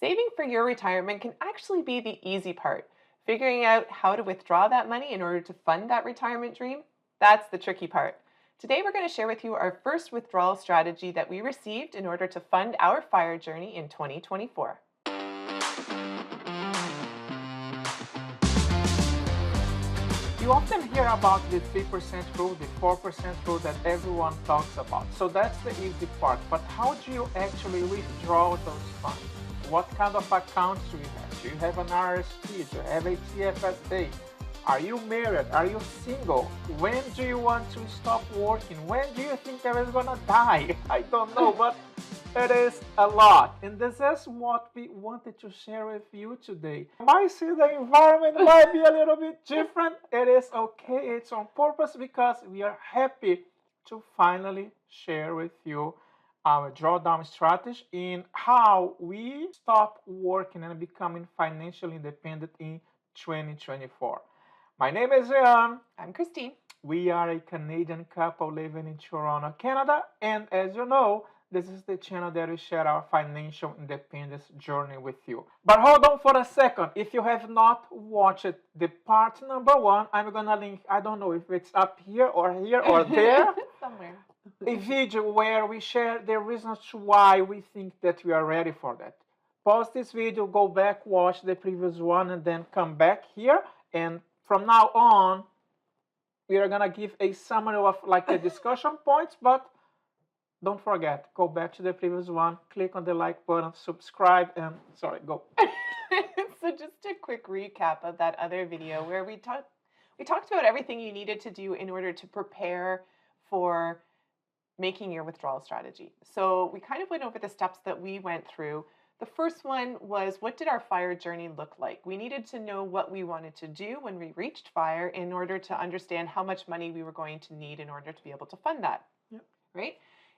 Saving for your retirement can actually be the easy part. Figuring out how to withdraw that money in order to fund that retirement dream, that's the tricky part. Today, we're going to share with you our first withdrawal strategy that we received in order to fund our FIRE journey in 2024. You often hear about the 3% rule, the 4% rule that everyone talks about. So that's the easy part. But how do you actually withdraw those funds? What kind of accounts do you have? Do you have an RSP? Do you have a TFSA? Are you married? Are you single? When do you want to stop working? When do you think you're gonna die? I don't know, but it is a lot. And this is what we wanted to share with you today. You might see the environment might be a little bit different. It is okay. It's on purpose because we are happy to finally share with you our drawdown strategy in how we stop working and becoming financially independent in 2024. My name is Ian. I'm Christine. We are a Canadian couple living in Toronto, Canada, and as you know, this is the channel that we share our financial independence journey with you. But hold on for a second. If you have not watched the part number 1, I'm gonna link, I don't know if it's up here or there, somewhere. a video where we share the reasons why we think that we are ready for that. Pause this video, go back, watch the previous one, and then come back here. And from now on, we are gonna give a summary of like the discussion points, but don't forget, go back to the previous one, click on the like button, subscribe, and sorry, go. So just a quick recap of that other video where we talked about everything you needed to do in order to prepare for making your withdrawal strategy. So we kind of went over the steps that we went through. The first one was, what did our FIRE journey look like? We needed to know what we wanted to do when we reached FIRE in order to understand how much money we were going to need in order to be able to fund that. Yep. Right?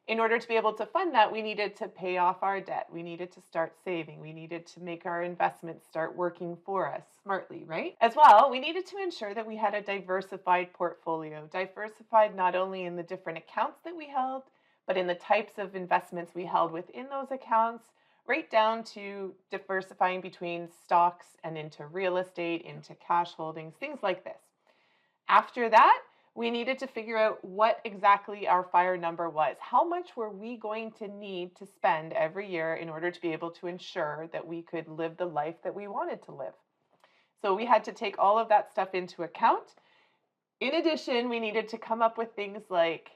In order to be able to fund that, we needed to pay off our debt. We needed to start saving. We needed to make our investments start working for us smartly, right? As well, we needed to ensure that we had a diversified portfolio. Diversified not only in the different accounts that we held, but in the types of investments we held within those accounts, right down to diversifying between stocks and into real estate, into cash holdings, things like this. After that, we needed to figure out what exactly our FIRE number was. How much were we going to need to spend every year in order to be able to ensure that we could live the life that we wanted to live? So we had to take all of that stuff into account. In addition, we needed to come up with things like,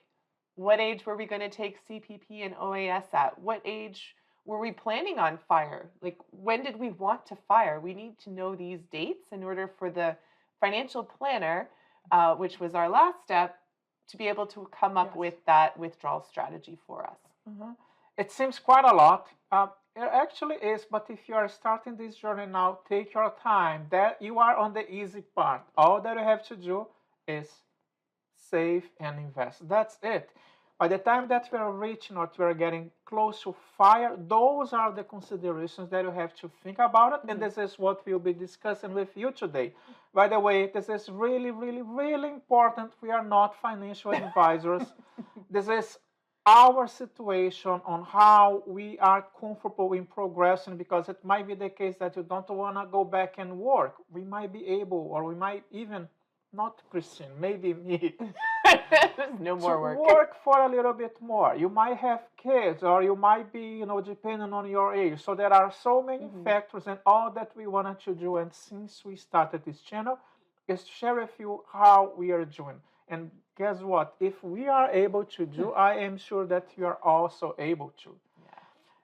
what age were we going to take CPP and OAS at? What age were we planning on FIRE? Like, when did we want to FIRE? We need to know these dates in order for the financial planner, which was our last step, to be able to come up with that withdrawal strategy for us. Mm-hmm. It seems quite a lot. It actually is, but if you are starting this journey now, take your time. That you are on the easy part. All that you have to do is save and invest. That's it. By the time that we are reaching or we are getting close to FIRE, those are the considerations that you have to think about it. Mm-hmm. And this is what we'll be discussing with you today. By the way, this is really, really, really important. We are not financial advisors. This is our situation on how we are comfortable in progressing, because it might be the case that you don't want to go back and work. We might be able, or we might even not, Christine, maybe me. No more work for a little bit more. You might have kids, or you might be, depending on your age. So there are so many factors, and all that we wanted to do, and since we started this channel, is to share with you how we are doing. And guess what? If we are able to do, I am sure that you are also able to.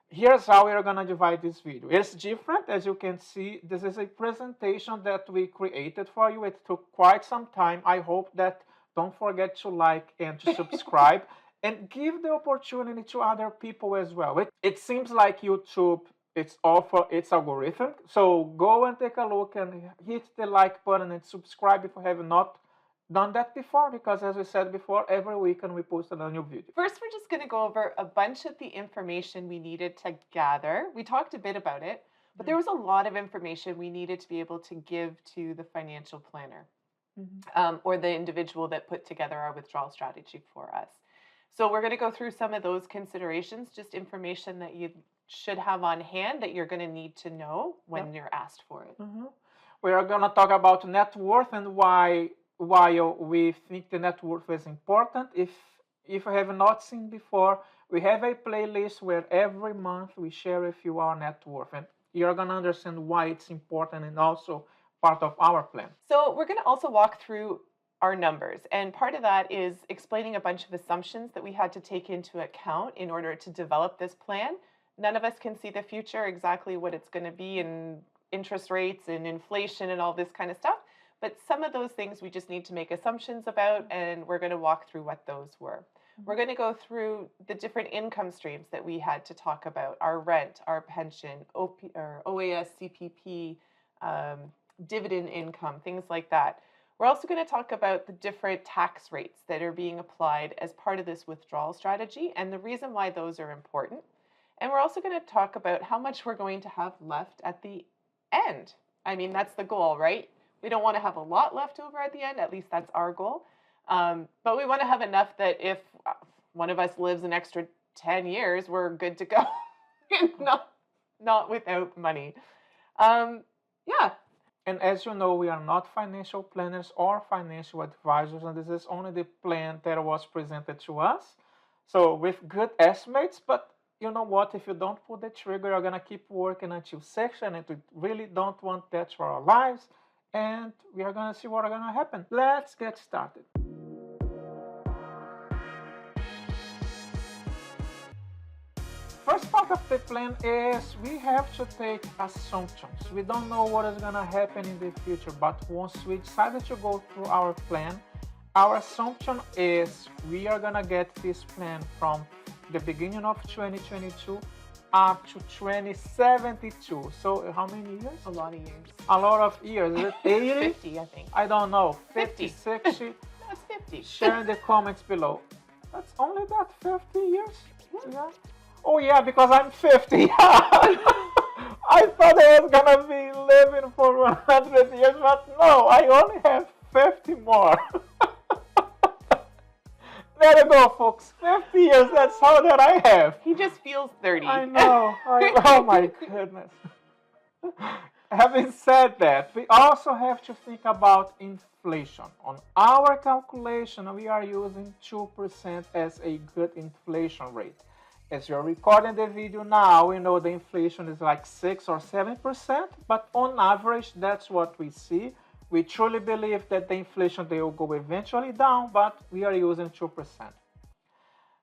Here's how we are going to divide this video. It's different. As you can see, this is a presentation that we created for you. It took quite some time. I hope that don't forget to like and to subscribe and give the opportunity to other people as well. It seems like YouTube, it's offer its algorithm. So go and take a look and hit the like button and subscribe if you have not done that before, because as we said before, every weekend we post a new video. First, we're just going to go over a bunch of the information we needed to gather. We talked a bit about it, but there was a lot of information we needed to be able to give to the financial planner. Or the individual that put together our withdrawal strategy for us. So we're going to go through some of those considerations, just information that should have on hand that you're going to need to know when you're asked for it. We are going to talk about net worth and why we think the net worth is important. If you have not seen before, we have a playlist where every month we share with you our net worth, and you're going to understand why it's important and also part of our plan. So we're going to also walk through our numbers, and part of that is explaining a bunch of assumptions that we had to take into account in order to develop this plan. None of us can see the future, exactly what it's going to be in interest rates and inflation and all this kind of stuff. But some of those things we just need to make assumptions about, and we're going to walk through what those were. We're going to go through the different income streams that we had to talk about: our rent, our pension, or OAS, CPP, dividend income, things like that. We're also going to talk about the different tax rates that are being applied as part of this withdrawal strategy and the reason why those are important. And we're also going to talk about how much we're going to have left at the end. I mean, that's the goal, right? We don't want to have a lot left over at the end. At least that's our goal. But we want to have enough that if one of us lives an extra 10 years, we're good to go. not without money. Yeah. And as you know, we are not financial planners or financial advisors, and this is only the plan that was presented to us. So with good estimates, but you know what? If you don't pull the trigger, you're going to keep working until section, and we really don't want that for our lives. And we are going to see what's going to happen. Let's get started. First part of the plan is we have to take assumptions. We don't know what is going to happen in the future, but once we decided to go through our plan, our assumption is we are going to get this plan from the beginning of 2022 up to 2072. So how many years? A lot of years. A lot of years. Is it 80? 50, I think. I don't know. 50, 50. 60? No, it's 50. Share in the comments below. That's only that, 50 years? Yeah. Oh yeah, because I'm 50. I thought I was gonna be living for 100 years, but no, I only have 50 more. There you go, folks. 50 years, that's all that I have. He just feels 30. I know. Oh my goodness. Having said that, we also have to think about inflation. On our calculation, we are using 2% as a good inflation rate. As you're recording the video now, we know the inflation is like 6 or 7%, but on average, that's what we see. We truly believe that the inflation they will go eventually down, but we are using 2%.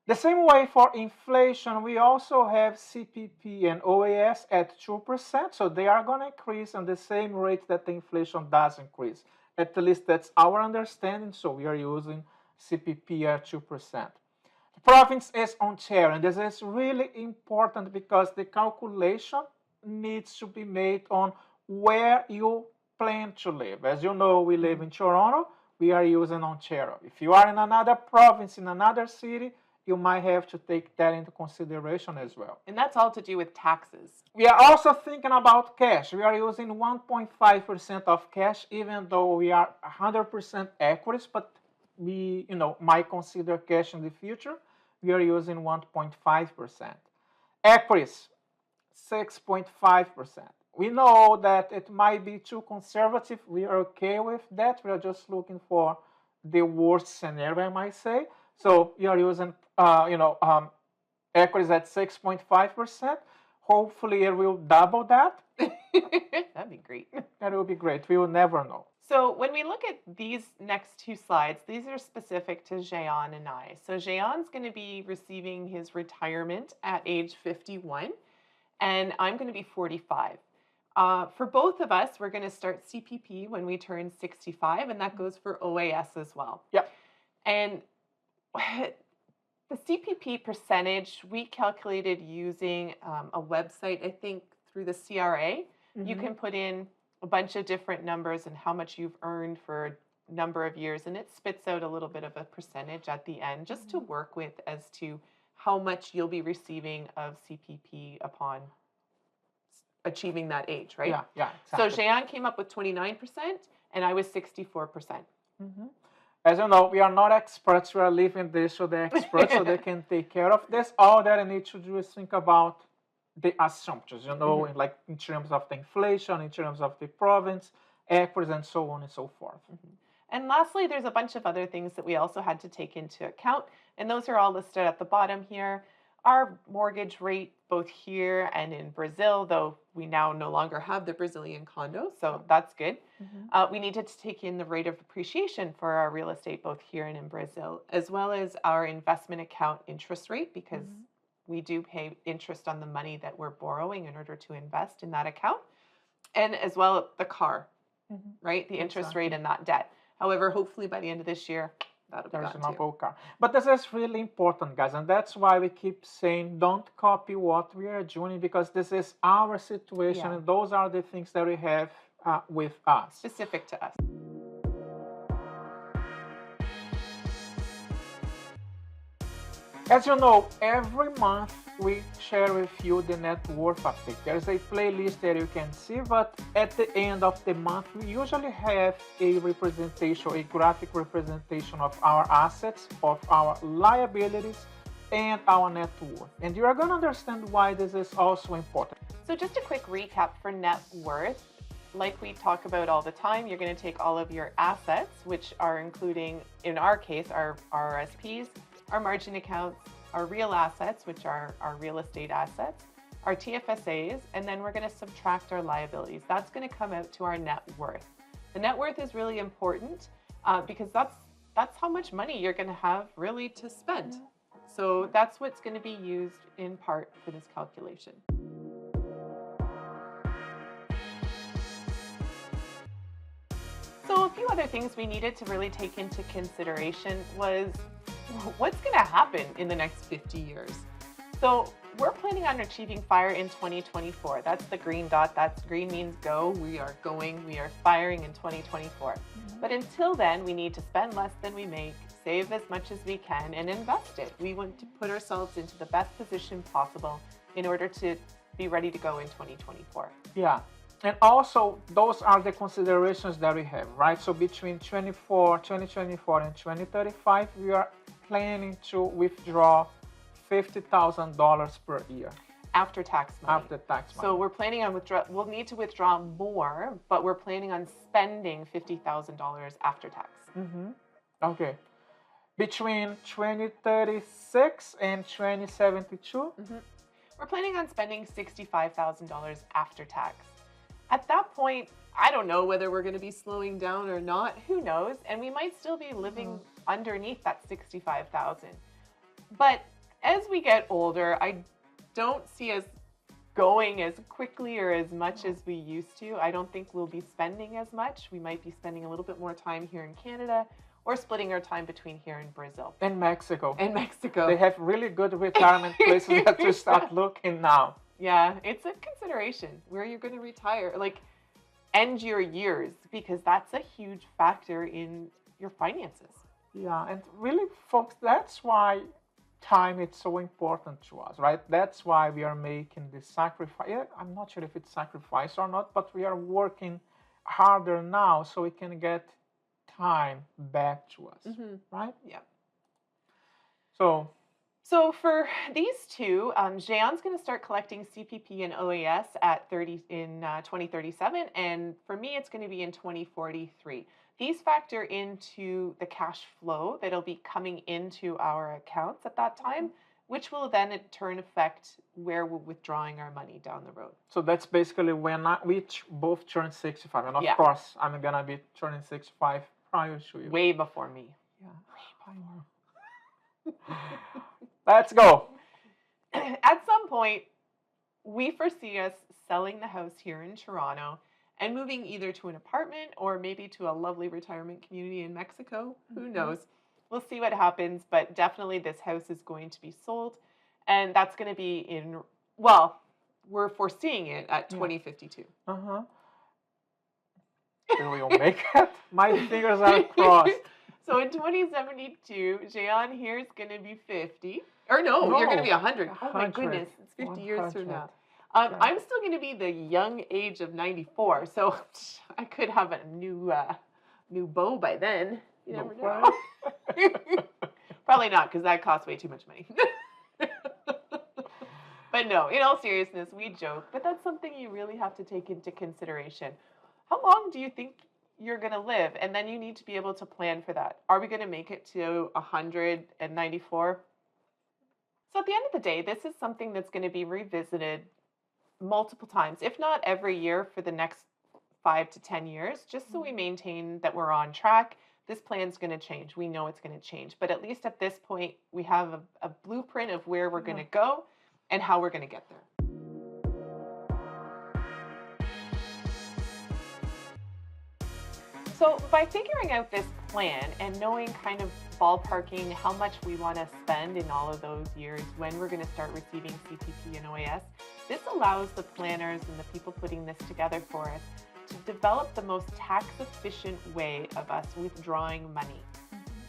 The same way for inflation, we also have CPP and OAS at 2%, so they are going to increase on the same rate that the inflation does increase. At least that's our understanding, so we are using CPP at 2%. The province is Ontario, and this is really important because the calculation needs to be made on where you plan to live. As you know, we live in Toronto, we are using Ontario. If you are in another province, in another city, you might have to take that into consideration as well. And that's all to do with taxes. We are also thinking about cash. We are using 1.5% of cash, even though we are 100% equities, but we might consider cash in the future. We are using 1.5%. Equities, 6.5%. We know that it might be too conservative. We are okay with that. We are just looking for the worst scenario, I might say. So you are using, equities at 6.5%. Hopefully it will double that. That'd be great. That will be great. We will never know. So when we look at these next two slides, these are specific to Jean and I. So Jean's going to be receiving his retirement at age 51, and I'm going to be 45. For both of us, we're going to start CPP when we turn 65, and that goes for OAS as well. Yep. And the CPP percentage, we calculated using a website, I think, through the CRA. Mm-hmm. You can put in a bunch of different numbers and how much you've earned for a number of years, and it spits out a little bit of a percentage at the end just to work with as to how much you'll be receiving of CPP upon achieving that age, right? Yeah, exactly. So Jean came up with 29% and I was 64%. Mm-hmm. As you know, we are not experts. We are leaving this to the experts so they can take care of this. All that I need to do is think about the assumptions, like in terms of the inflation, in terms of the province, equities, and so on and so forth. And lastly, there's a bunch of other things that we also had to take into account, and those are all listed at the bottom here. Our mortgage rate, both here and in Brazil, though we now no longer have the Brazilian condo, so that's good. We needed to take in the rate of appreciation for our real estate, both here and in Brazil, as well as our investment account interest rate, because we do pay interest on the money that we're borrowing in order to invest in that account, and as well the car, right? The interest rate and that debt. However, hopefully by the end of this year, that'll be There's gone an too. Apple car. But this is really important, guys, and that's why we keep saying don't copy what we are doing, because this is our situation, and those are the things that we have with us. Specific to us. As you know, every month we share with you the net worth update. There's a playlist that you can see, but at the end of the month, we usually have a representation, a graphic representation of our assets, of our liabilities, and our net worth. And you are going to understand why this is also important. So just a quick recap for net worth. Like we talk about all the time, you're going to take all of your assets, which are including, in our case, our RRSPs, our margin accounts, our real assets, which are our real estate assets, our TFSAs, and then we're going to subtract our liabilities. That's going to come out to our net worth. The net worth is really important because that's how much money you're going to have really to spend. So that's what's going to be used in part for this calculation. So a few other things we needed to really take into consideration was what's going to happen in the next 50 years. So we're planning on achieving FIRE in 2024. That's the green dot. That's green means go. We are going. We are firing in 2024. But until then, we need to spend less than we make, save as much as we can, and invest it. We want to put ourselves into the best position possible in order to be ready to go in 2024. Yeah. And also, those are the considerations that we have, right? So between 2024 and 2035, we are planning to withdraw $50,000 per year. After tax money. After tax money. So we're planning on we'll need to withdraw more, but we're planning on spending $50,000 after tax. Okay. Between 2036 and 2072? We're planning on spending $65,000 after tax. At that point, I don't know whether we're going to be slowing down or not. Who knows? And we might still be living underneath that $65,000. But as we get older, I don't see us going as quickly or as much as we used to. I don't think we'll be spending as much. We might be spending a little bit more time here in Canada or splitting our time between here and Brazil. And Mexico. And Mexico. They have really good retirement places that to start looking now. Yeah, it's a consideration where you're going to retire, like end your years, because that's a huge factor in your finances. Yeah, and really, folks, that's why time is so important to us, right? That's why we are making the sacrifice. Yeah, I'm not sure if it's sacrifice or not, but we are working harder now so we can get time back to us, right? Yeah. So for these two, Jean's going to start collecting CPP and OAS at 2037, and for me, it's going to be in 2043. These factor into the cash flow that'll be coming into our accounts at that time, which will then in turn affect where we're withdrawing our money down the road. So that's basically when we both turn 65, and of course, I'm going to be turning 65 prior to you. Way before me. Yeah, way before. Let's go. At some point, we foresee us selling the house here in Toronto and moving either to an apartment or maybe to a lovely retirement community in Mexico. Who knows? We'll see what happens, but definitely this house is going to be sold, and that's going to be in, well, we're foreseeing it at 2052. Will we make it? My fingers are crossed. So in 2072, Jean here is going to be 50. Or no, you're going to be 100. Oh my goodness, it's 50 years from now. I'm still going to be the young age of 94, so I could have a new beau by then. You never know. Probably not, because that costs way too much money. But no, in all seriousness, we joke, but that's something you really have to take into consideration. How long do you think you're going to live? And then you need to be able to plan for that. Are we going to make it to 194? So at the end of the day, this is something that's going to be revisited multiple times, if not every year for the next 5 to 10 years, just so we maintain that we're on track. This plan's going to change. We know it's going to change. But at least at this point, we have a blueprint of where we're going to go and how we're going to get there. So by figuring out this plan and knowing kind of ballparking how much we want to spend in all of those years when we're going to start receiving CPP and OAS, this allows the planners and the people putting this together for us to develop the most tax-efficient way of us withdrawing money.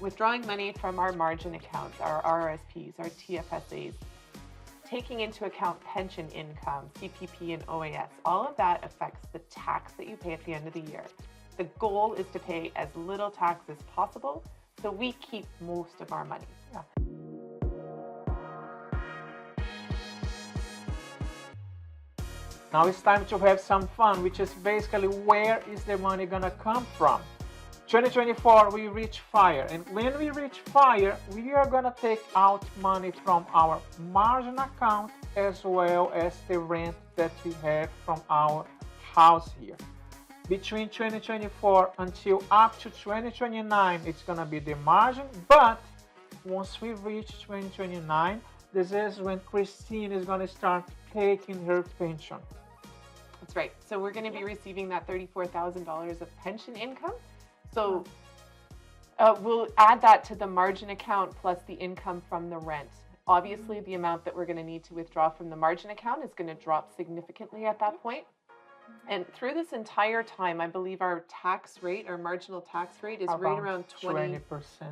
Withdrawing money from our margin accounts, our RRSPs, our TFSAs, taking into account pension income, CPP and OAS, all of that affects the tax that you pay at the end of the year. The goal is to pay as little tax as possible, so we keep most of our money. Yeah. Now it's time to have some fun, which is basically where is the money gonna come from? 2024, we reach fire, and when we reach fire, we are gonna take out money from our margin account as well as the rent that we have from our house here. Between 2024 until up to 2029, it's gonna be the margin, but once we reach 2029, this is when Christine is gonna start taking her pension. That's right. So we're going to be receiving that $34,000 of pension income. So we'll add that to the margin account plus the income from the rent. Obviously, the amount that we're going to need to withdraw from the margin account is going to drop significantly at that point. And through this entire time, I believe our tax rate, our marginal tax rate is right around 20%.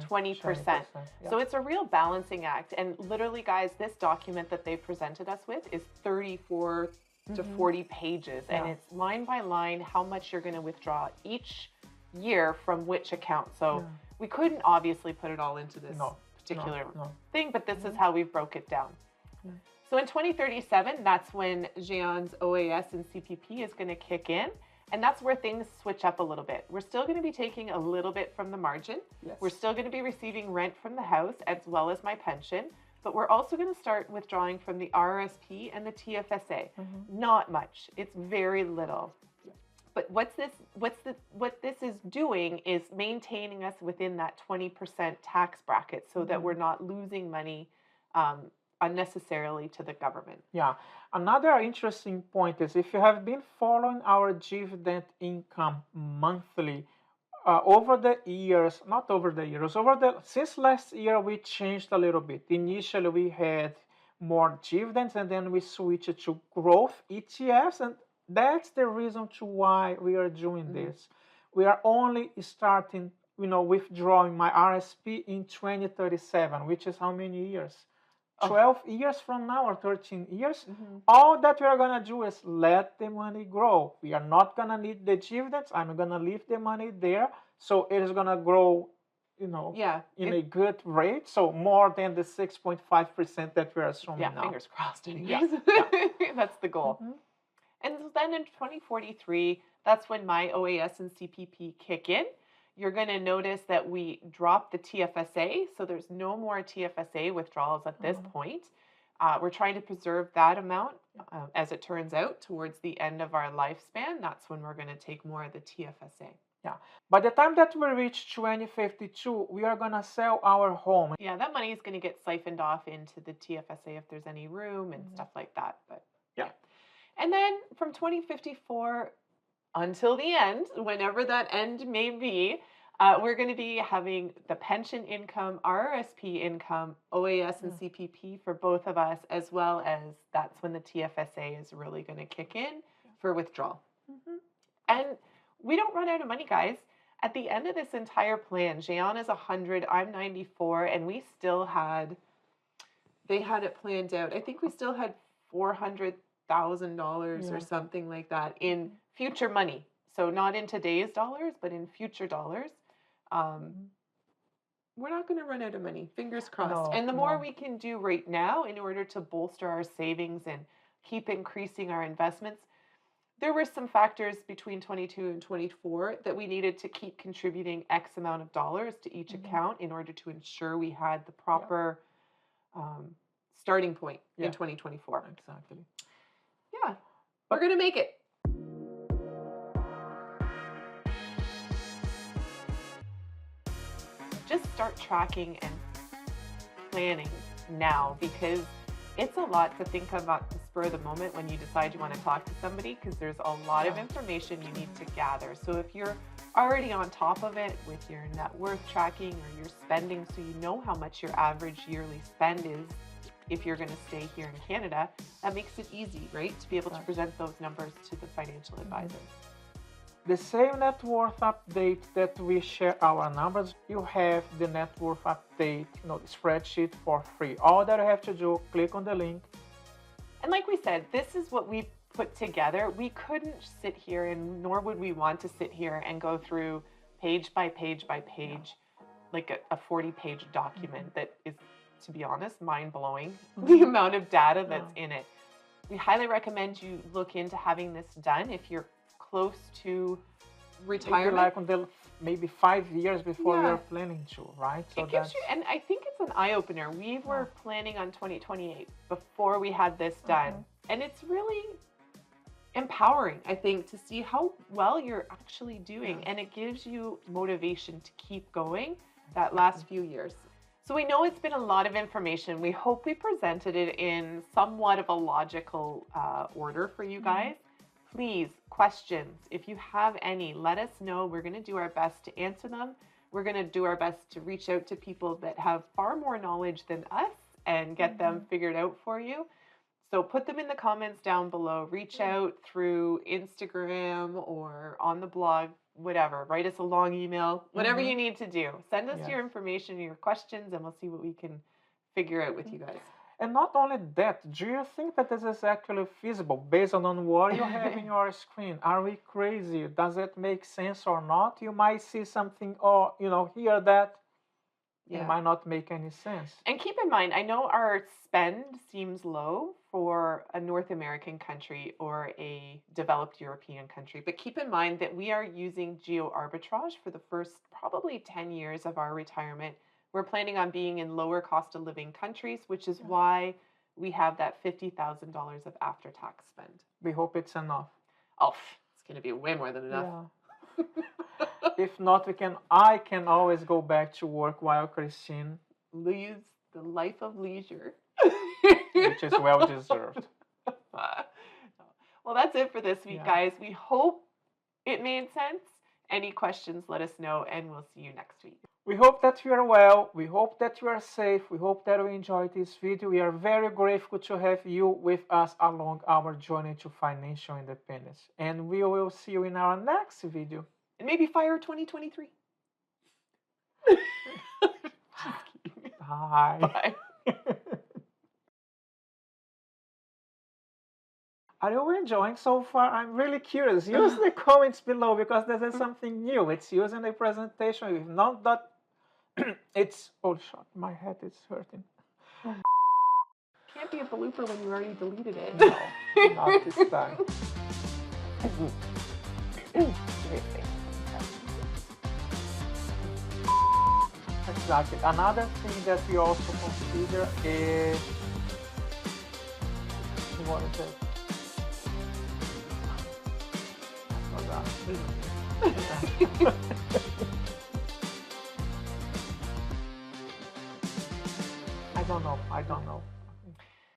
20%. Yeah. So it's a real balancing act. And literally, guys, this document that they presented us with is 34 to 40 pages. And it's line by line how much you're going to withdraw each year from which account. So we couldn't obviously put it all into this particular thing, but this is how we've broke it down. So in 2037, that's when Jean's OAS and CPP is going to kick in. And that's where things switch up a little bit. We're still going to be taking a little bit from the margin. Yes. We're still going to be receiving rent from the house as well as my pension. But we're also going to start withdrawing from the RRSP and the TFSA. Not much. It's very little. But what this is doing is maintaining us within that 20% tax bracket so that we're not losing money unnecessarily to the government. Yeah. Another interesting point is if you have been following our dividend income monthly, over the years, since last year we changed a little bit. Initially we had more dividends and then we switched to growth ETFs, and that's the reason to why we are doing this. We are only starting, withdrawing my RSP in 2037, which is how many years? 12 years from now or 13 years. All that we are going to do is let the money grow. We are not going to need the dividends. I'm going to leave the money there. So it is going to grow, in a good rate. So more than the 6.5% that we are assuming now. Fingers crossed anyways. That's the goal. And then in 2043, that's when my OAS and CPP kick in. You're going to notice that we drop the TFSA, so there's no more TFSA withdrawals at this point. We're trying to preserve that amount. As it turns out, towards the end of our lifespan, that's when we're going to take more of the TFSA. Yeah. By the time that we reach 2052, we are going to sell our home. Yeah, that money is going to get siphoned off into the TFSA if there's any room and stuff like that. But yeah. And then from 2054 until the end, whenever that end may be, we're going to be having the pension income, RRSP income, OAS and CPP for both of us, as well as that's when the TFSA is really going to kick in for withdrawal. And we don't run out of money, guys. At the end of this entire plan, Jean is 100, I'm 94, and we still had, they had it planned out. I think we still had $400,000 or something like that in future money. So not in today's dollars, but in future dollars. we're not going to run out of money. Fingers crossed. No, And the more no. we can do right now in order to bolster our savings and keep increasing our investments, there were some factors between 22 and 24 that we needed to keep contributing X amount of dollars to each account in order to ensure we had the proper starting point in 2024. Exactly. Yeah, we're going to make it. Just start tracking and planning now, because it's a lot to think about the spur of the moment when you decide you want to talk to somebody, because there's a lot of information you need to gather. So if you're already on top of it with your net worth tracking or your spending, so you know how much your average yearly spend is if you're going to stay here in Canada, that makes it easy, right, to be able to present those numbers to the financial advisor. The same net worth update that we share our numbers, you have the net worth update, the spreadsheet for free. All that you have to do, click on the link. And like we said, this is what we put together. We couldn't sit here, and nor would we want to sit here and go through page by page by page, like a 40-page document that is, to be honest, mind-blowing, the amount of data that's in it. We highly recommend you look into having this done if you're close to retirement. Maybe like on maybe 5 years before you're planning to, right? So it gives you, and I think it's an eye-opener. We were planning on 2028 before we had this done. And it's really empowering, I think, to see how well you're actually doing. And it gives you motivation to keep going that last few years. So we know it's been a lot of information. We hope we presented it in somewhat of a logical order for you guys. Please, questions, if you have any, let us know. We're going to do our best to answer them. We're going to do our best to reach out to people that have far more knowledge than us and get them figured out for you. So put them in the comments down below. Reach out through Instagram or on the blog, whatever. Write us a long email, whatever you need to do. Send us your information, your questions, and we'll see what we can figure out with you guys. And not only that, do you think that this is actually feasible based on what you have in your screen? Are we crazy? Does it make sense or not? You might see something or, hear that. It might not make any sense. And keep in mind, I know our spend seems low for a North American country or a developed European country, but keep in mind that we are using geo arbitrage for the first probably 10 years of our retirement. We're planning on being in lower cost of living countries, which is why we have that $50,000 of after-tax spend. We hope it's enough. Oh, it's going to be way more than enough. Yeah. If not, I can always go back to work while Christine leads the life of leisure. Which is well deserved. Well, that's it for this week, guys. We hope it made sense. Any questions, let us know, and we'll see you next week. We hope that you are well. We hope that you are safe. We hope that you enjoyed this video. We are very grateful to have you with us along our journey to financial independence. And we will see you in our next video. And maybe fire 2023. Bye. Bye. Are you enjoying so far? I'm really curious. Use the comments below because this is something new. It's using the presentation. If not that, it's... Oh, shit. My head is hurting. Can't be a blooper when you already deleted it. No, not this time. Exactly. Another thing that we also consider is... What is it? I don't know.